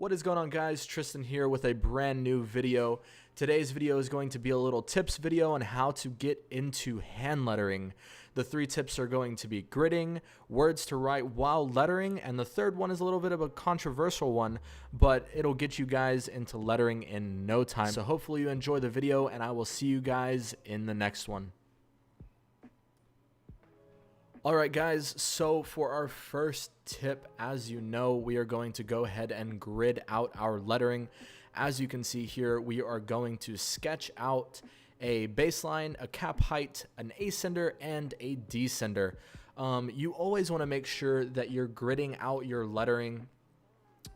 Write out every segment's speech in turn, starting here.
What is going on, guys? Tristan here with a brand new video. Today's video is going to be a little tips video on how to get into hand lettering. The 3 tips are going to be gridding, words to write while lettering, and the third one is a little bit of a controversial one, but it'll get you guys into lettering in no time. So hopefully you enjoy the video, and I will see you guys in the next one. Alright guys, so for our first tip, as you know, we are going to go ahead and grid out our lettering. As you can see here, we are going to sketch out a baseline, a cap height, an ascender, and a descender. You always want to make sure that you're gridding out your lettering,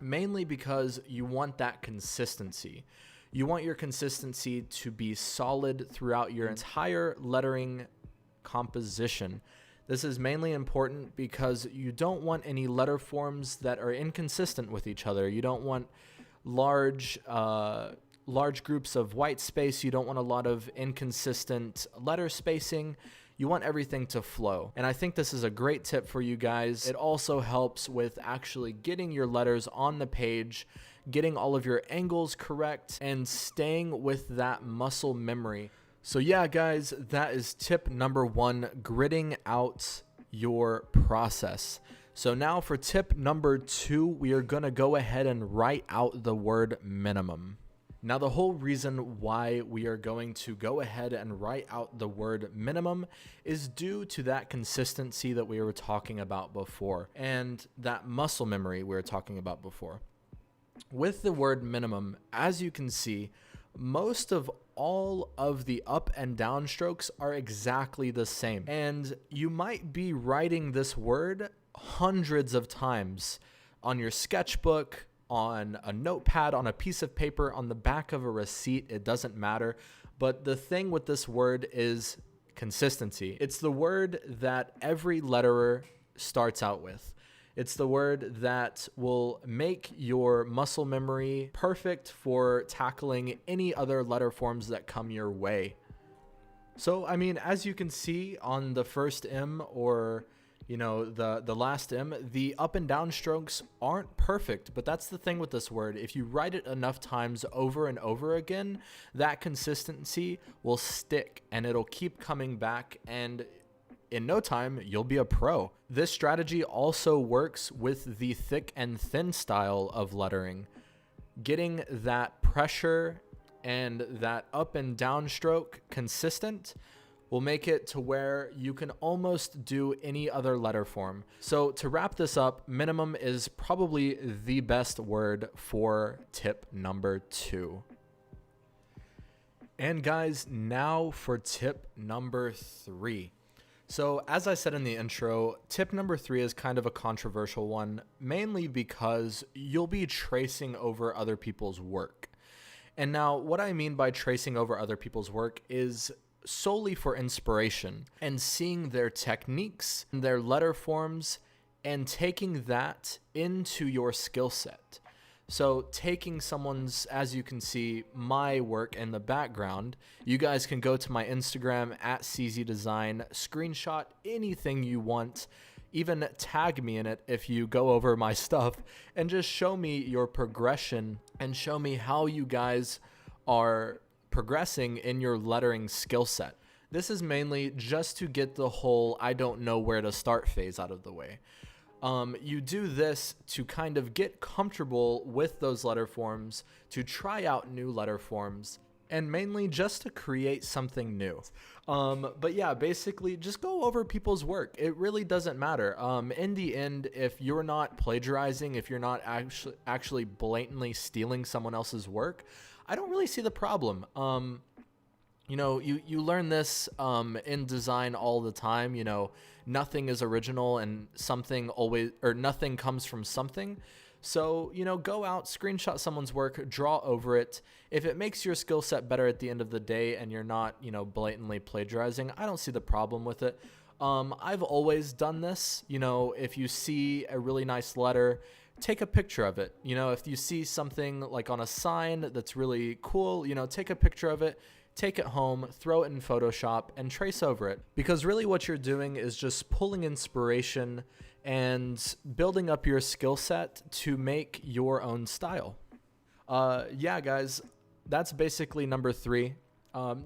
mainly because you want that consistency. You want your consistency to be solid throughout your entire lettering composition. This is mainly important because you don't want any letter forms that are inconsistent with each other. You don't want large groups of white space. You don't want a lot of inconsistent letter spacing. You want everything to flow. And I think this is a great tip for you guys. It also helps with actually getting your letters on the page, getting all of your angles correct, and staying with that muscle memory. So yeah, guys, that is tip number 1, gridding out your process. So now for tip number 2, we are going to go ahead and write out the word minimum. Now, the whole reason why we are going to go ahead and write out the word minimum is due to that consistency that we were talking about before and that muscle memory we were talking about before. With the word minimum, as you can see, most of all of the up and down strokes are exactly the same. And you might be writing this word hundreds of times on your sketchbook, on a notepad, on a piece of paper, on the back of a receipt. It doesn't matter. But the thing with this word is consistency. It's the word that every letterer starts out with. It's the word that will make your muscle memory perfect for tackling any other letter forms that come your way. So, I mean, as you can see on the first M or, you know, the last M, the up and down strokes aren't perfect, but that's the thing with this word. If you write it enough times over and over again, that consistency will stick and it'll keep coming back, and in no time, you'll be a pro. This strategy also works with the thick and thin style of lettering. Getting that pressure and that up and down stroke consistent will make it to where you can almost do any other letter form. So to wrap this up, minimum is probably the best word for tip number 2. And guys, now for tip number 3. So as I said in the intro, tip number 3 is kind of a controversial one, mainly because you'll be tracing over other people's work. And now what I mean by tracing over other people's work is solely for inspiration and seeing their techniques, their letter forms, and taking that into your skill set. So taking someone's, as you can see, my work in the background, you guys can go to my Instagram at czdesign, screenshot anything you want, even tag me in it if you go over my stuff, and just show me your progression and show me how you guys are progressing in your lettering skill set. This is mainly just to get the whole I don't know where to start phase out of the way. You do this to kind of get comfortable with those letter forms, to try out new letter forms, and mainly just to create something new. But yeah, basically just go over people's work. It really doesn't matter. In the end, if you're not plagiarizing, if you're not actually blatantly stealing someone else's work, I don't really see the problem. You know, you learn this in design all the time. You know, nothing is original and nothing comes from something. So, you know, go out, screenshot someone's work, draw over it. If it makes your skill set better at the end of the day and you're not, you know, blatantly plagiarizing, I don't see the problem with it. I've always done this. You know, if you see a really nice letter, take a picture of it. You know, if you see something like on a sign that's really cool, you know, take a picture of it. Take it home, throw it in Photoshop, and trace over it. Because really what you're doing is just pulling inspiration and building up your skill set to make your own style. Yeah, guys, that's basically number 3.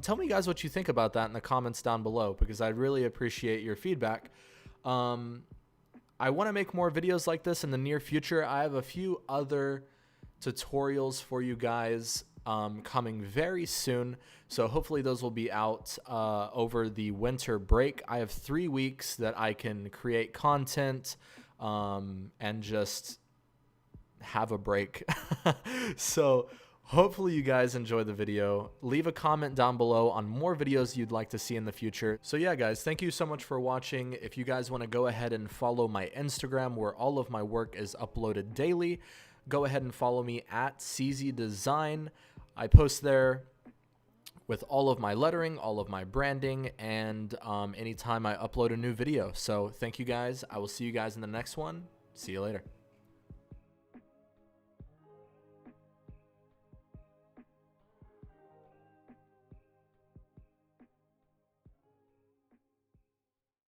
Tell me, guys, what you think about that in the comments down below, because I'd really appreciate your feedback. I want to make more videos like this in the near future. I have a few other tutorials for you guys coming very soon, so hopefully those will be out over the winter break. I have 3 weeks that I can create content and just have a break. So hopefully you guys enjoy the video. Leave a comment down below on more videos you'd like to see in the future. So yeah, guys, thank you so much for watching. If you guys want to go ahead and follow my Instagram, where all of my work is uploaded daily, go ahead and follow me at CZ Design. I post there with all of my lettering, all of my branding, and anytime I upload a new video. So thank you guys. I will see you guys in the next one. See you later.